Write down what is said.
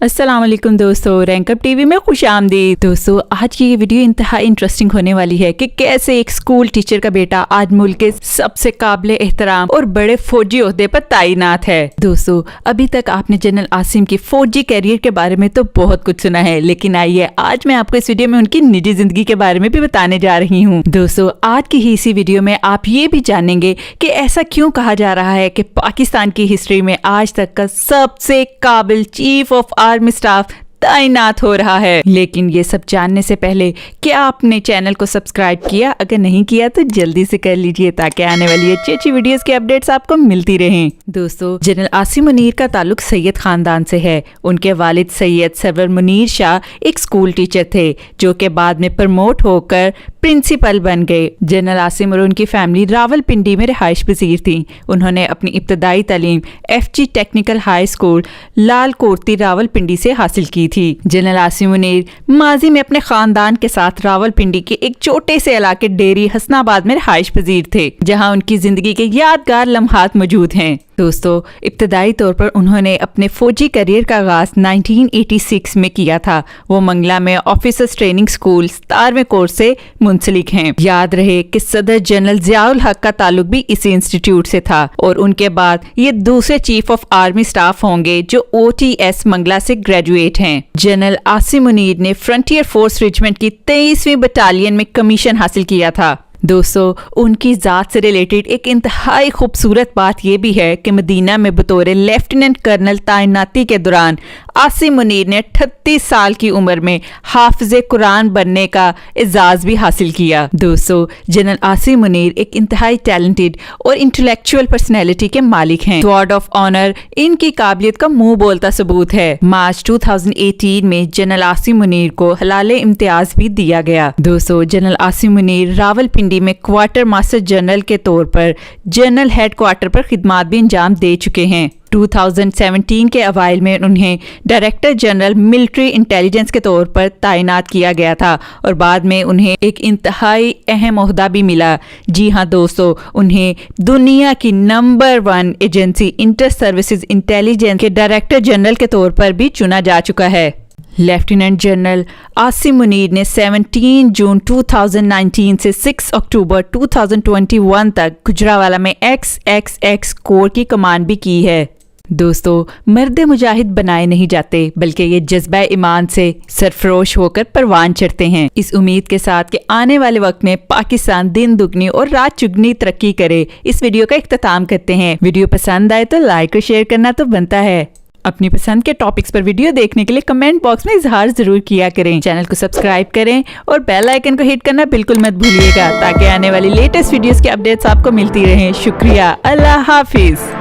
अस्सलाम वालेकुम दोस्तों, रैंक अप टीवी में खुश आमदीद। दोस्तों, आज की ये वीडियो इंतहाई इंटरेस्टिंग होने वाली है कि कैसे एक स्कूल टीचर का बेटा आज मुल्क के सबसे काबिल एहतराम और बड़े फौजी ओहदे पर तैनात है। दोस्तों, अभी तक आपने जनरल आसिम की फौजी कैरियर के बारे में तो बहुत कुछ सुना है, लेकिन आइए आज मैं आपको इस वीडियो में उनकी निजी जिंदगी के बारे में भी बताने जा रही हूँ। दोस्तों, आज की ही इसी वीडियो में आप ये भी जानेंगे कि ऐसा क्यों कहा जा रहा है कि पाकिस्तान की हिस्ट्री में आज तक का सबसे काबिल चीफ ऑफ आर्मी स्टाफ तैनात हो रहा है। लेकिन ये सब जानने से पहले क्या आपने चैनल को सब्सक्राइब किया? अगर नहीं किया तो जल्दी से कर लीजिए ताकि आने वाली अच्छी अच्छी वीडियोस के अपडेट्स आपको मिलती रहें। दोस्तों, जनरल आसिम मुनीर का ताल्लुक सैयद खानदान से है। उनके वालिद सैयद सरवर मुनीर शाह एक स्कूल टीचर थे जो कि बाद में प्रमोट होकर प्रिंसिपल बन गए। जनरल आसिम और उनकी फैमिली रावलपिंडी में रिहाइश पजीर थी। उन्होंने अपनी इब्तदाई तालीम FG टेक्निकल हाई स्कूल लाल कोर्ती रावलपिंडी से हासिल की थी। जनरल आसिम मुनीर माजी में अपने खानदान के साथ रावलपिंडी के एक छोटे से इलाके डेरी हसनाबाद में रिहाइश पजीर थे, जहां उनकी जिंदगी के यादगार लम्हात मौजूद हैं। दोस्तों, इब्तदाई तौर पर उन्होंने अपने फौजी करियर का आगाज 1986 में किया था। वो मंगला में ऑफिसर्स ट्रेनिंग स्कूल 17वें कोर्स से मुंसलिक हैं। याद रहे कि सदर जनरल जियाउल हक का ताल्लुक भी इसी इंस्टीट्यूट से था और उनके बाद ये दूसरे चीफ ऑफ आर्मी स्टाफ होंगे जो OTS मंगला से ग्रेजुएट हैं। जनरल आसिम मुनीर ने फ्रंटियर फोर्स रेजिमेंट की 23वीं बटालियन में कमीशन हासिल किया था। दोस्तों, उनकी ज़ात से रिलेटेड एक इंतहाई खूबसूरत बात यह भी है कि मदीना में बतौर लेफ्टिनेंट कर्नल तैनाती के दौरान आसिम मुनीर ने 38 साल की उम्र में हाफिज़े कुरान बनने का एजाज़ भी हासिल किया। दोस्तों, जनरल आसिम मुनीर एक इंतहाई टैलेंटेड और इंटेलेक्चुअल पर्सनैलिटी के मालिक हैं। स्वॉर्ड ऑफ ऑनर इनकी काबिलियत का मुंह बोलता सबूत है। मार्च 2018 में जनरल आसिम मुनीर को हलाले इम्तियाज भी दिया गया। दोस्तों, जनरल आसिम मुनीर रावलपिंडी में क्वार्टर मास्टर जनरल के तौर पर जनरल हेड क्वार्टर पर खिदमात भी अंजाम दे चुके हैं। 2017 के अवाइल में उन्हें डायरेक्टर जनरल मिलिट्री इंटेलिजेंस के तौर पर तैनात किया गया था और बाद में उन्हें एक इंतहाई अहम ओहदा भी मिला। जी हाँ दोस्तों, उन्हें दुनिया की number 1 agency inter services intelligence के डायरेक्टर जनरल के तौर पर भी चुना जा चुका है। लेफ्टिनेंट जनरल आसिम मुनीर ने 17 जून 2019 से 6 अक्टूबर 2021 तक गुजरावाला में XXX कोर की कमान भी की है। दोस्तों, मर्द मुजाहिद बनाए नहीं जाते बल्कि ये जज्बा ईमान से सरफरोश होकर परवान चढ़ते हैं। इस उम्मीद के साथ कि आने वाले वक्त में पाकिस्तान दिन दुगनी और रात चुगनी तरक्की करे, इस वीडियो का इख्तिताम करते हैं। वीडियो पसंद आए तो लाइक और शेयर करना तो बनता है। अपनी पसंद के टॉपिक्स पर वीडियो देखने के लिए कमेंट बॉक्स में इजहार जरूर किया करें। चैनल को सब्सक्राइब करें और बेल आइकन को हिट करना बिल्कुल मत भूलिएगा ताकि आने वाली लेटेस्ट वीडियोस के अपडेट्स आपको मिलती रहें। शुक्रिया। अल्लाह हाफिज।